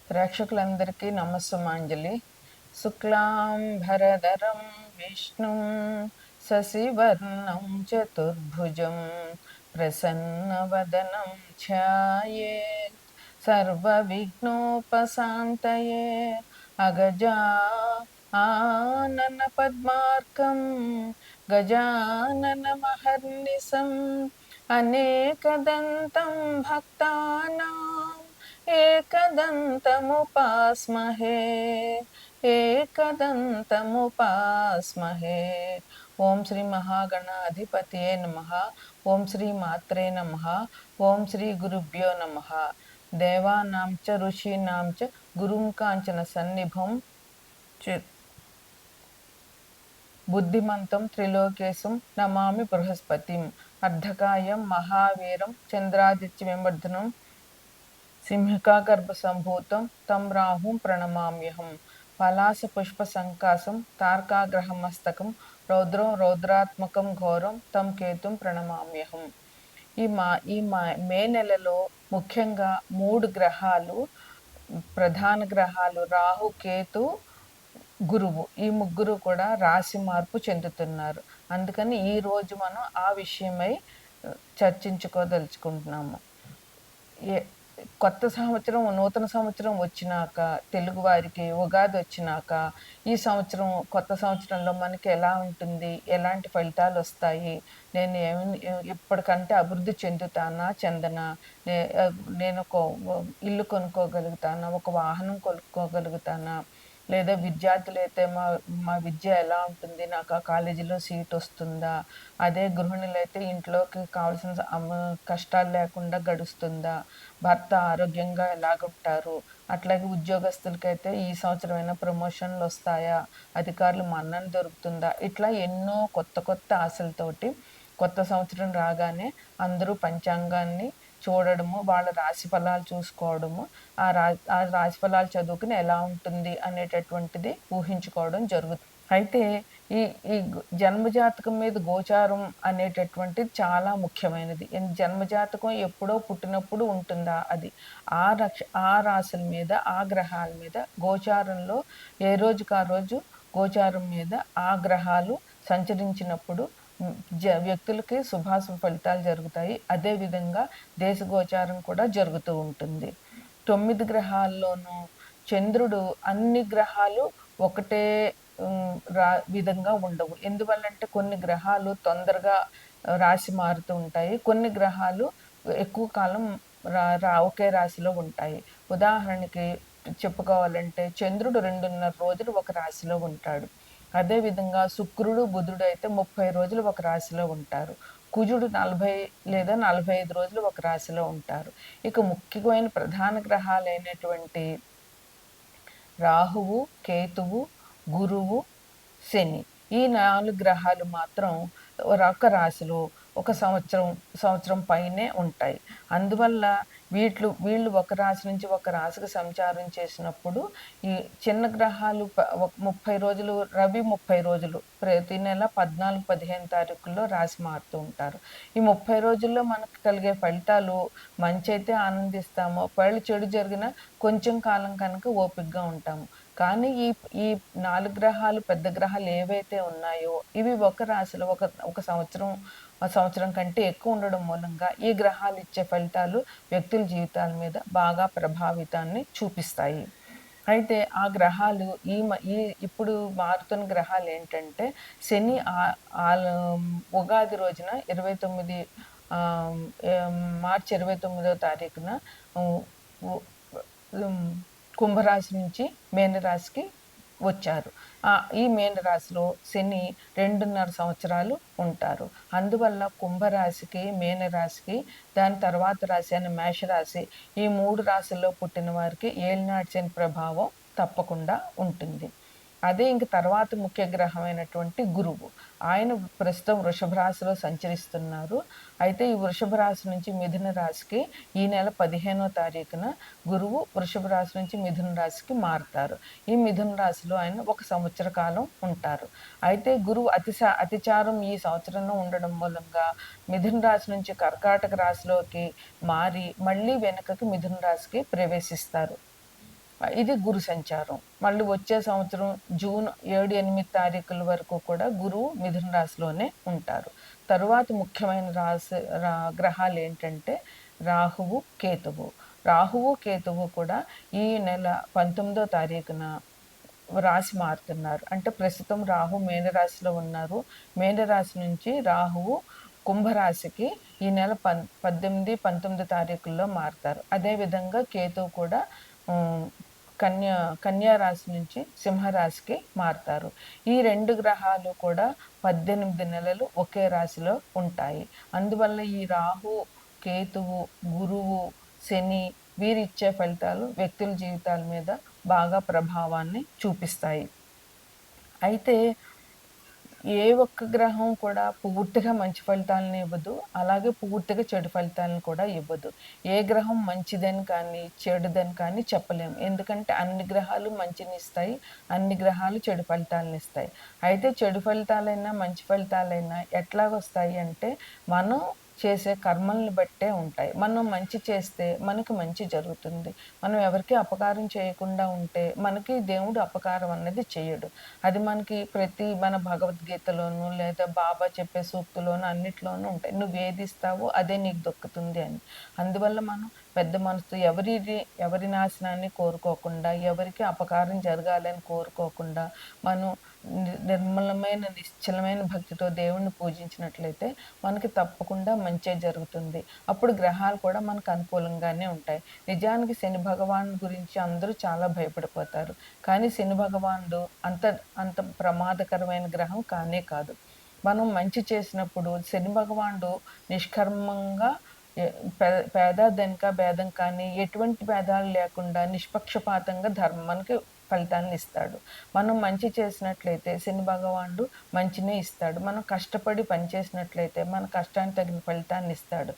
ప్రేక్షకులందరికీ నమస్సుమాంజలి. శుక్లాం భరధరం విష్ణుం శశివర్ణం చతుర్భుజం ప్రసన్నవదనం ధ్యాయేత్ సర్వవిఘ్నోపశాంతయే. అగజా ఆనన పద్మార్కం గజాననమహర్నిశం అనేకదంతం భక్తానాం ఏకదంతముపాస్మహే ఏకదంతముపాస్మహే. ఓం శ్రీ మహాగణాధిపతయే నమః. ఓం శ్రీ మాత్రే నమః. ఓం శ్రీ గురుభ్యో నమః. దేవానాం చ ఋషీణాం చ గురుం కాంచన సన్నిభం బుద్ధిమంతం త్రిలోకేశం నమామి బృహస్పతిం. అర్ధకాయం మహావీరం చంద్రాదిత్యవిమర్దనం సింహికాగర్భ సంభూతం తం రాహుం ప్రణమామ్యహం. పలాస పుష్ప సంకాసం తారకాగ్రహమస్తకం రౌద్రం రౌద్రాత్మకం ఘోరం తం కేతుం ప్రణమామ్యహం. ఈ మే నెలలో ముఖ్యంగా 3 గ్రహాలు, ప్రధాన గ్రహాలు రాహు, కేతు, గురువు, ఈ ముగ్గురు కూడా రాశి మార్పు చెందుతున్నారు. అందుకని ఈరోజు మనం ఆ విషయమై చర్చించుకోదలుచుకుంటున్నాము. కొత్త సంవత్సరం, నూతన సంవత్సరం వచ్చినాక, తెలుగువారికి ఉగాది వచ్చినాక, ఈ సంవత్సరం కొత్త సంవత్సరంలో మనకి ఎలా ఉంటుంది, ఎలాంటి ఫలితాలు వస్తాయి, నేను ఇప్పటికంటే అభివృద్ధి చెందుతానా చెందనా, నేను ఒక ఇల్లు కొనుక్కోగలుగుతానా, ఒక వాహనం కొనుక్కోగలుగుతానా, లేదా విద్యార్థులు అయితే మా విద్య ఎలా ఉంటుంది, నాకు ఆ కాలేజీలో సీట్ వస్తుందా, అదే గృహిణులు అయితే ఇంట్లోకి కావాల్సిన కష్టాలు లేకుండా గడుస్తుందా, భర్త ఆరోగ్యంగా ఎలాగుంటారు, అట్లాగే ఉద్యోగస్తులకైతే ఈ సంవత్సరమైనా ప్రమోషన్లు వస్తాయా, అధికారులు మన్నన దొరుకుతుందా, ఇట్లా ఎన్నో కొత్త కొత్త ఆశలతోటి కొత్త సంవత్సరం రాగానే అందరూ పంచాంగాన్ని చూడడము, వాళ్ళ రాశి ఫలాలు చూసుకోవడము, ఆ రాశి ఫలాలు చదువుకుని ఎలా ఉంటుంది అనేటటువంటిది ఊహించుకోవడం జరుగుతుంది. అయితే ఈ ఈ జన్మజాతకం మీద గోచారం అనేటటువంటిది చాలా ముఖ్యమైనది. జన్మజాతకం ఎప్పుడో పుట్టినప్పుడు ఉంటుందా, అది ఆ రాశుల మీద, ఆ గ్రహాల మీద గోచారంలో ఏ రోజుకు ఆ రోజు గోచారం మీద ఆ గ్రహాలు సంచరించినప్పుడు వ్యక్తులకి శుభాశుభ ఫలితాలు జరుగుతాయి. అదేవిధంగా దేశ గోచారం కూడా జరుగుతూ ఉంటుంది. 9 గ్రహాల్లోనూ చంద్రుడు అన్ని గ్రహాలు ఒకటే విధంగా ఉండవు. ఎందువల్లంటే కొన్ని గ్రహాలు తొందరగా రాశి మారుతూ ఉంటాయి, కొన్ని గ్రహాలు ఎక్కువ కాలం ఒకే రాశిలో ఉంటాయి. ఉదాహరణకి చెప్పుకోవాలంటే చంద్రుడు 2.5 రోజులు ఒక రాశిలో ఉంటాడు. అదేవిధంగా శుక్రుడు, బుధుడు అయితే 30 రోజులు ఒక రాశిలో ఉంటారు. కుజుడు 40 లేదా 45 రోజులు ఒక రాశిలో ఉంటారు. ఇక ముఖ్యమైన ప్రధాన గ్రహాలైనటువంటి రాహువు, కేతువు, గురువు, శని, ఈ 4 గ్రహాలు మాత్రం ఒక రాశిలో ఒక సంవత్సరం పైనే ఉంటాయి. అందువల్ల వీళ్ళు ఒక రాశి నుంచి ఒక రాశికి సంచారం చేసినప్పుడు ఈ చిన్న గ్రహాలు 30 రోజులు, రవి 30 రోజులు ప్రతి నెల 14, 15 తారీఖుల్లో రాశి మారుతూ ఉంటారు. ఈ 30 రోజుల్లో మనకు కలిగే ఫలితాలు మంచి అయితే ఆనందిస్తాము, ఒకవేళ చెడు జరిగినా కొంచెం కాలం కనుక ఓపికగా ఉంటాము. కానీ ఈ 4 గ్రహాలు, పెద్ద గ్రహాలు ఏవైతే ఉన్నాయో ఇవి ఒక రాశిలో ఒక సంవత్సరం కంటే ఎక్కువ ఉండడం మూలంగా ఈ గ్రహాలు ఇచ్చే ఫలితాలు వ్యక్తుల జీవితాల మీద బాగా ప్రభావితాన్ని చూపిస్తాయి. అయితే ఆ గ్రహాలు ఇప్పుడు మారుతున్న గ్రహాలు ఏంటంటే, శని ఉగాది రోజున 29 మార్చి 29వ తారీఖున కుంభరాశి నుంచి మీనరాశికి వచ్చారు. ఈ మీనరాశిలో శని 2.5 సంవత్సరాలు ఉంటారు. అందువల్ల కుంభరాశికి, మీనరాశికి, దాని తర్వాత రాశి అయిన మేషరాశి, ఈ 3 రాశుల్లో పుట్టిన వారికి ఏలినాటి శని ప్రభావం తప్పకుండా ఉంటుంది. అదే ఇంక తర్వాత ముఖ్య గ్రహమైనటువంటి గురువు, ఆయన ప్రస్తుతం వృషభ రాశిలో సంచరిస్తున్నారు. అయితే ఈ వృషభ రాశి నుంచి మిథున రాశికి ఈ నెల 15వ తారీఖున గురువు వృషభ రాశి నుంచి మిథున రాశికి మారుతారు. ఈ మిథున రాశిలో ఆయన 1 సంవత్సర కాలం ఉంటారు. అయితే గురువు అతిచారం ఈ సంవత్సరంలో ఉండడం మూలంగా మిథున రాశి నుంచి కర్కాటక రాశిలోకి మారి మళ్ళీ వెనుకకి మిథున రాశికి ప్రవేశిస్తారు. ఇది గురు సంచారం. మళ్ళీ వచ్చే సంవత్సరం జూన్ 7, 8 తారీఖుల వరకు కూడా గురువు మిథున రాశిలోనే ఉంటారు. తరువాత ముఖ్యమైన గ్రహాలేంటంటే రాహువు, కేతువు. రాహువు, కేతువు కూడా ఈ నెల 19దో తారీఖున రాశి మారుతున్నారు. అంటే ప్రస్తుతం రాహు మీనరాశిలో ఉన్నారు. మీనరాశి నుంచి రాహువు కుంభరాశికి ఈ నెల 18, 19 తారీఖుల్లో మారుతారు. అదేవిధంగా కేతువు కూడా హ్మ్, కన్యా రాశి నుంచి సింహరాశికి మారుతారు. ఈ 2 గ్రహాలు కూడా 18 నెలలు ఒకే రాశిలో ఉంటాయి. అందువల్ల ఈ రాహు, కేతువు, గురువు, శని వీరిచ్చే ఫలితాలు వ్యక్తుల జీవితాల మీద బాగా ప్రభావాన్ని చూపిస్తాయి. అయితే ఏ ఒక్క గ్రహం కూడా పూర్తిగా మంచి ఫలితాలను ఇవ్వదు. అలాగే పూర్తిగా చెడు ఫలితాలను కూడా ఇవ్వదు. ఏ గ్రహం మంచిదని కానీ, చెడుదని కానీ చెప్పలేము. ఎందుకంటే అన్ని గ్రహాలు మంచినిస్తాయి. అన్ని గ్రహాలు చెడు ఫలితాలనిస్తాయి. అయితే చెడు ఫలితాలైనా, మంచి ఫలితాలైనా ఎట్లాగొస్తాయి అంటే మనం చేసే కర్మల్ని బట్టే ఉంటాయి. మనం మంచి చేస్తే మనకి మంచి జరుగుతుంది. మనం ఎవరికీ అపకారం చేయకుండా ఉంటే మనకి దేవుడు అపకారం అన్నది చెయ్యడు. అది మనకి మన భగవద్గీతలోను లేదా బాబా చెప్పే సూక్తులోను అన్నిట్లోనూ ఉంటాయి. నువ్వేదిస్తావో అదే నీకు దొక్కుతుంది అని. అందువల్ల మనం పెద్ద మనసుతో ఎవరి నాశనాన్ని కోరుకోకుండా, ఎవరికి అపకారం జరగాలని కోరుకోకుండా, మనం నిర్మలమైన, నిశ్చలమైన భక్తితో దేవుడిని పూజించినట్లయితే మనకి తప్పకుండా మంచే జరుగుతుంది. అప్పుడు గ్రహాలు కూడా మనకు అనుకూలంగానే ఉంటాయి. నిజానికి శని భగవానుడి గురించి అందరూ చాలా భయపడిపోతారు. కానీ శని భగవానుడు అంత అంత ప్రమాదకరమైన గ్రహం కానే కాదు. మనం మంచి చేసినప్పుడు శని భగవానుడు నిష్కర్మంగా ఎ పే పేద, ధనిక భేదం కానీ ఎటువంటి భేదాలు లేకుండా నిష్పక్షపాతంగా మనకి ఫలితాన్నిస్తాడు. మనం మంచి చేసినట్లయితే శని భగవానుడు మంచినే ఇస్తాడు. మనం కష్టపడి పని చేసినట్లయితే మన కష్టానికి తగిన ఫలితాన్నిస్తాడు.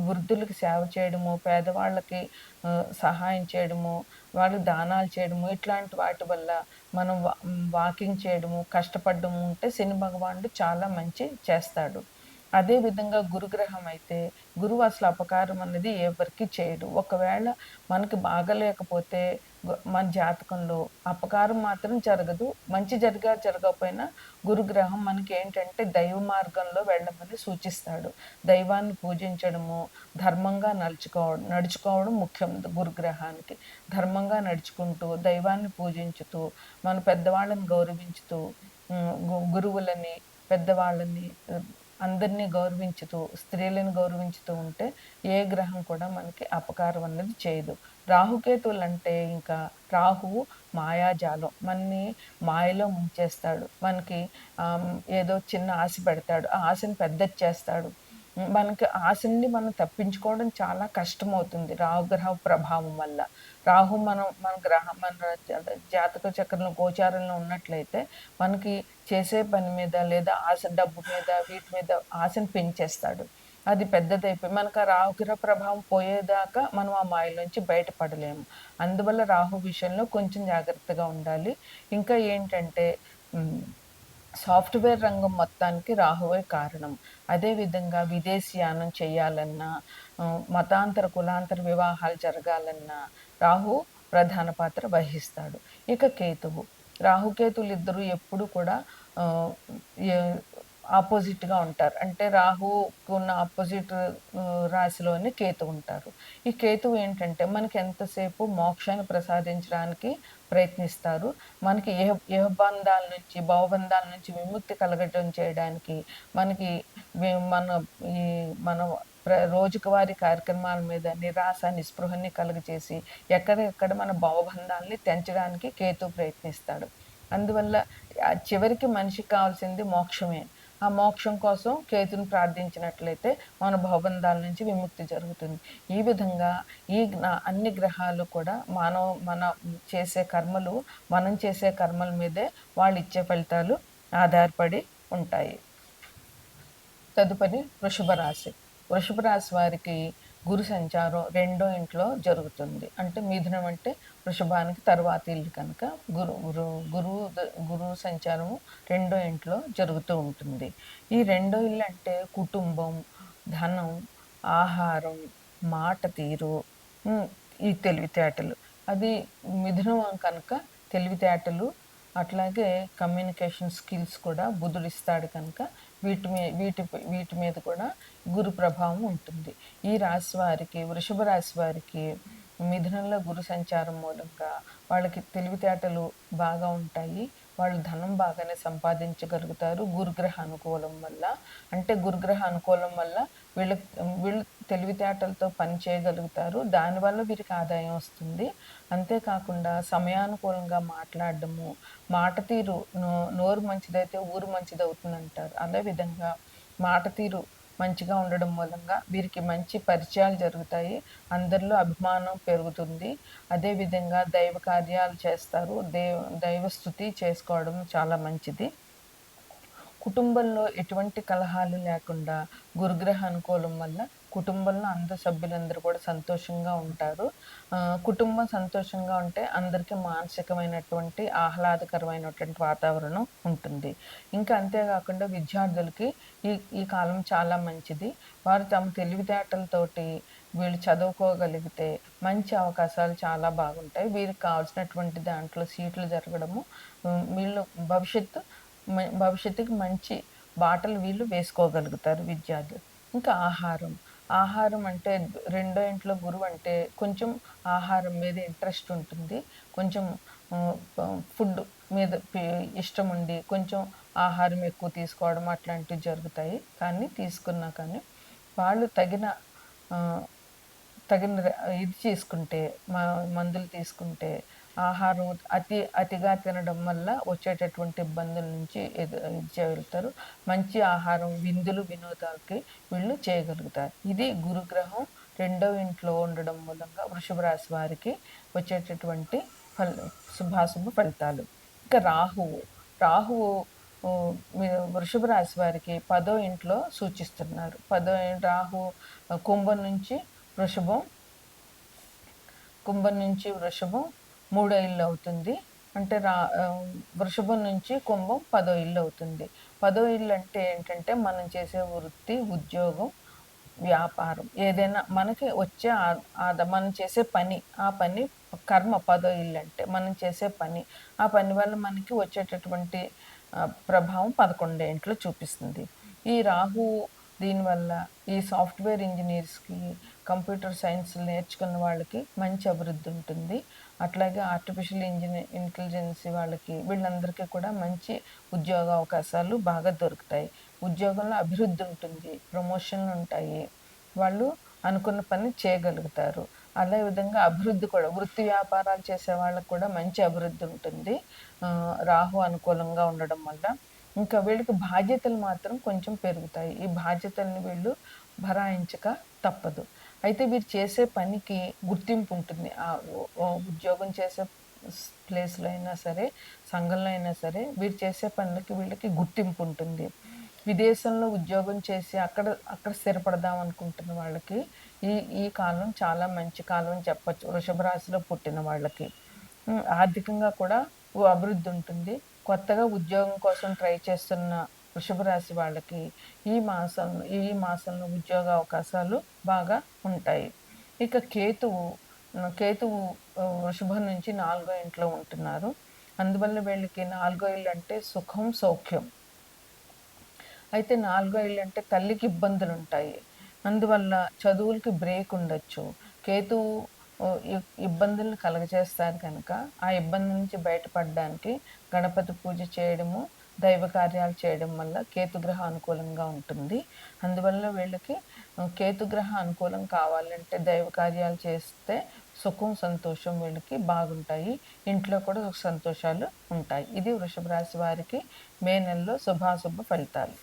వృద్ధులకి సేవ చేయడము, పేదవాళ్ళకి సహాయం చేయడము, వాళ్ళకి దానాలు చేయడము, ఇట్లాంటి వాటి వల్ల మనం వాకింగ్ చేయడము, కష్టపడడము ఉంటే శని భగవానుడు చాలా మంచి చేస్తాడు. అదే విధంగా గురుగ్రహం అయితే గురువు అసలు అపకారం అనేది ఎవరికీ చేయడు. ఒకవేళ మనకి బాగాలేకపోతే మన జాతకంలో అపకారం మాత్రం జరగదు. మంచి జరగకపోయినా గురుగ్రహం మనకేంటంటే దైవ మార్గంలో వెళ్ళమని సూచిస్తాడు. దైవాన్ని పూజించడము, ధర్మంగా నడుచుకోవడం ముఖ్యం గురుగ్రహానికి. ధర్మంగా నడుచుకుంటూ, దైవాన్ని పూజించుతూ, మన పెద్దవాళ్ళని గౌరవించుతూ, గురువులని, పెద్దవాళ్ళని అందరినీ గౌరవించుతూ, స్త్రీలను గౌరవించుతూ ఉంటే ఏ గ్రహం కూడా మనకి అపకారం అన్నది చేయదు. రాహుకేతువులంటే ఇంకా రాహువు మాయాజాలం. మనని మాయలో ముంచేస్తాడు. మనకి ఏదో చిన్న ఆశ పెడతాడు. ఆ ఆశను పెద్దది చేస్తాడు. మనకి ఆశ నుండి మనం తప్పించుకోవడం చాలా కష్టమవుతుంది రాహుగ్రహ ప్రభావం వల్ల. రాహు మన జాతక చక్రంలో గోచారంలో ఉన్నట్లయితే మనకి చేసే పని మీద లేదా డబ్బు మీద వీటి మీద ఆశను పెంచేస్తాడు. అది పెద్దదైపోయి మనకు ఆ రాహుగ్రహ ప్రభావం పోయేదాకా మనం ఆ మాయలోంచి బయటపడలేము. అందువల్ల రాహు విషయంలో కొంచెం జాగ్రత్తగా ఉండాలి. ఇంకా ఏంటంటే సాఫ్ట్‌వేర్ రంగం మొత్తానికి రాహువే కారణం. అదేవిధంగా విదేశీయానం చేయాలన్నా, మతాంతర, కులాంతర వివాహాలు జరగాలన్నా రాహు ప్రధాన పాత్ర వహిస్తాడు. ఇక కేతువు. రాహుకేతువులిద్దరూ ఎప్పుడు కూడా ఆహ్, ఎ ఆపోజిట్‌గా ఉంటారు. అంటే రాహుకున్న ఆపోజిట్ రాశిలోనే కేతువు ఉంటారు. ఈ కేతువు ఏంటంటే మనకి ఎంతసేపు మోక్షాన్ని ప్రసాదించడానికి ప్రయత్నిస్తారు. మనకి ఇహబంధాల నుంచి, భవబంధాల నుంచి విముక్తి కలగటం చేయడానికి, మనకి మన ఈ మన రోజువారీ కార్యక్రమాల మీద నిరాశ, నిస్పృహని కలుగజేసి ఎక్కడెక్కడ మన భవబంధాల్ని తెంచడానికి కేతువు ప్రయత్నిస్తాడు. అందువల్ల చివరికి మనిషికి కావాల్సింది మోక్షమే. ఆ మోక్షం కోసం కేతుని ప్రార్థించినట్లయితే మన భవబంధాల నుంచి విముక్తి జరుగుతుంది. ఈ విధంగా అన్ని గ్రహాలు కూడా మనం చేసే కర్మల మీదే వాళ్ళిచ్చే ఫలితాలు ఆధారపడి ఉంటాయి. తదుపరి వృషభ రాశి. వృషభ రాశి వారికి గురు సంచారం 2వ ఇంట్లో జరుగుతుంది. అంటే మిథునం అంటే వృషభానికి తరువాతి ఇల్లు కనుక గురువు సంచారము 2వ ఇంట్లో జరుగుతూ ఉంటుంది. ఈ 2వ ఇల్లు అంటే కుటుంబం, ధనం, ఆహారం, మాట తీరు, ఈ తెలివితేటలు. అది మిథునం కనుక తెలివితేటలు, అట్లాగే కమ్యూనికేషన్ స్కిల్స్ కూడా బుధుడిస్తాడు కనుక వీటి మీద కూడా గురు ప్రభావం ఉంటుంది. ఈ రాశి వారికి, వృషభ రాశి వారికి మిథునంలో గురు సంచారం మూలంగా వాళ్ళకి తెలివితేటలు బాగా ఉంటాయి. వాళ్ళు ధనం బాగానే సంపాదించగలుగుతారు గురుగ్రహ అనుకూలం వల్ల. అంటే గురుగ్రహ అనుకూలం వల్ల వీళ్ళు తెలివితేటలతో పని చేయగలుగుతారు. దానివల్ల వీరికి ఆదాయం వస్తుంది. అంతేకాకుండా సమయానుకూలంగా మాట్లాడడము, మాట తీరు నోరు మంచిదైతే ఊరు మంచిదవుతుందంటారు. అదే విధంగా మాట తీరు మంచిగా ఉండడం మూలంగా వీరికి మంచి పరిచయాలు జరుగుతాయి. అందరిలో అభిమానం పెరుగుతుంది. అదే విధంగా దైవ కార్యాలు చేస్తారు. దైవ స్తుతి చేసుకోవడం చాలా మంచిది. కుటుంబంలో ఎటువంటి కలహాలు లేకుండా గురుగ్రహ అనుకూలం వల్ల కుటుంబంలో అందరు సభ్యులందరూ కూడా సంతోషంగా ఉంటారు. కుటుంబం సంతోషంగా ఉంటే అందరికీ మానసికమైనటువంటి ఆహ్లాదకరమైనటువంటి వాతావరణం ఉంటుంది. ఇంకా అంతేకాకుండా విద్యార్థులకి ఈ ఈ కాలం చాలా మంచిది. వారు తమ తెలివితేటలతోటి వీళ్ళు చదువుకోగలిగితే మంచి అవకాశాలు చాలా బాగుంటాయి. వీరికి కావాల్సినటువంటి దాంట్లో సీట్లు జరగడము, వీళ్ళు భవిష్యత్తుకి మంచి బాటలు వీళ్ళు వేసుకోగలుగుతారు విద్యార్థులు. ఇంకా ఆహారం అంటే రెండో ఇంట్లో గురువు అంటే కొంచెం ఆహారం మీద ఇంట్రెస్ట్ ఉంటుంది. కొంచెం ఫుడ్ మీద ఇష్టం ఉండి కొంచెం ఆహారం ఎక్కువ తీసుకోవడం అట్లాంటివి జరుగుతాయి. కానీ తీసుకున్నా కానీ వాళ్ళు ఆహ్, తగిన ఇది తీసుకుంటే మందులు తీసుకుంటే ఆహారం అతిగా తినడం వల్ల వచ్చేటటువంటి ఇబ్బందుల నుంచి ఇది చేయగలుగుతారు. మంచి ఆహారం, విందులు, వినోదాలకి వీళ్ళు చేయగలుగుతారు. ఇది గురుగ్రహం రెండవ ఇంట్లో ఉండడం మూలంగా వృషభ రాశి వారికి వచ్చేటటువంటి శుభాశుభ ఫలితాలు. ఇంకా రాహువు వృషభ రాశి వారికి 10వ ఇంట్లో సూచిస్తున్నారు. రాహు కుంభం నుంచి వృషభం, కుంభం నుంచి వృషభం 3వ ఇల్లు అవుతుంది. అంటే వృషభం నుంచి కుంభం 10వ ఇల్లు అవుతుంది. 10వ ఇల్లు అంటే ఏంటంటే మనం చేసే వృత్తి, ఉద్యోగం, వ్యాపారం ఏదైనా మనకి వచ్చే మనం చేసే పని, ఆ పని కర్మ 10వ ఇల్లు అంటే మనం చేసే పని. ఆ పని వల్ల మనకి వచ్చేటటువంటి ప్రభావం 11వ ఇంట్లో చూపిస్తుంది. ఈ రాహు దీనివల్ల ఈ సాఫ్ట్‌వేర్ ఇంజినీర్స్‌కి, కంప్యూటర్ సైన్స్ నేర్చుకున్న వాళ్ళకి మంచి అభివృద్ధి ఉంటుంది. అట్లాగే ఆర్టిఫిషియల్ ఇంటెలిజెన్స్ వాళ్ళకి వీళ్ళందరికీ కూడా మంచి ఉద్యోగ అవకాశాలు బాగా దొరుకుతాయి. ఉద్యోగంలో అభివృద్ధి ఉంటుంది. ప్రమోషన్‌లు ఉంటాయి. వాళ్ళు అనుకున్న పని చేయగలుగుతారు. అదే విధంగా అభివృద్ధి కూడా వృత్తి వ్యాపారాలు చేసే వాళ్ళకి కూడా మంచి అభివృద్ధి ఉంటుంది. రాహు అనుకూలంగా ఉండడం వల్ల. ఇంకా వీళ్ళకి బాధ్యతలు మాత్రం కొంచెం పెరుగుతాయి. ఈ బాధ్యతల్ని వీళ్ళు భరాయించక తప్పదు. అయితే వీరు చేసే పనికి గుర్తింపు ఉంటుంది. ఉద్యోగం చేసే ప్లేస్‌లో అయినా సరే, సంఘంలో అయినా సరే వీరు చేసే పనులకి వీళ్ళకి గుర్తింపు ఉంటుంది. విదేశంలో ఉద్యోగం చేసి అక్కడ స్థిరపడదాం అనుకుంటున్న వాళ్ళకి ఈ ఈ కాలం చాలా మంచి కాలం అని చెప్పొచ్చు. వృషభ రాశిలో పుట్టిన వాళ్ళకి. ఆర్థికంగా కూడా అభివృద్ధి ఉంటుంది. కొత్తగా ఉద్యోగం కోసం ట్రై చేస్తున్న వృషభ రాశి వాళ్ళకి ఈ మాసంలో ఉద్యోగ అవకాశాలు బాగా ఉంటాయి. ఇక కేతువు వృషభం నుంచి 4వ ఇంట్లో ఉంటున్నారు. అందువల్ల వీళ్ళకి 4వ ఇల్లు అంటే సుఖం, సౌఖ్యం. అయితే 4వ ఇల్లు అంటే తల్లికి ఇబ్బందులుంటాయి. అందువల్ల చదువులకి బ్రేక్ ఉండొచ్చు. కేతువు ఇబ్బందులను కలుగజేస్తారు కనుక, ఆ ఇబ్బంది నుంచి బయటపడడానికి గణపతి పూజ చేయడము, దైవ కార్యాలు చేయడం వల్ల కేతుగ్రహ అనుకూలంగా ఉంటుంది. అందువల్ల వీళ్ళకి కేతుగ్రహ అనుకూలం కావాలంటే దైవ కార్యాలు చేస్తే సుఖం, సంతోషం వీళ్ళకి బాగుంటాయి. ఇంట్లో కూడా సుఖ సంతోషాలు ఉంటాయి. ఇది వృషభ రాశి వారికి మే నెలలో శుభాశుభ ఫలితాలు.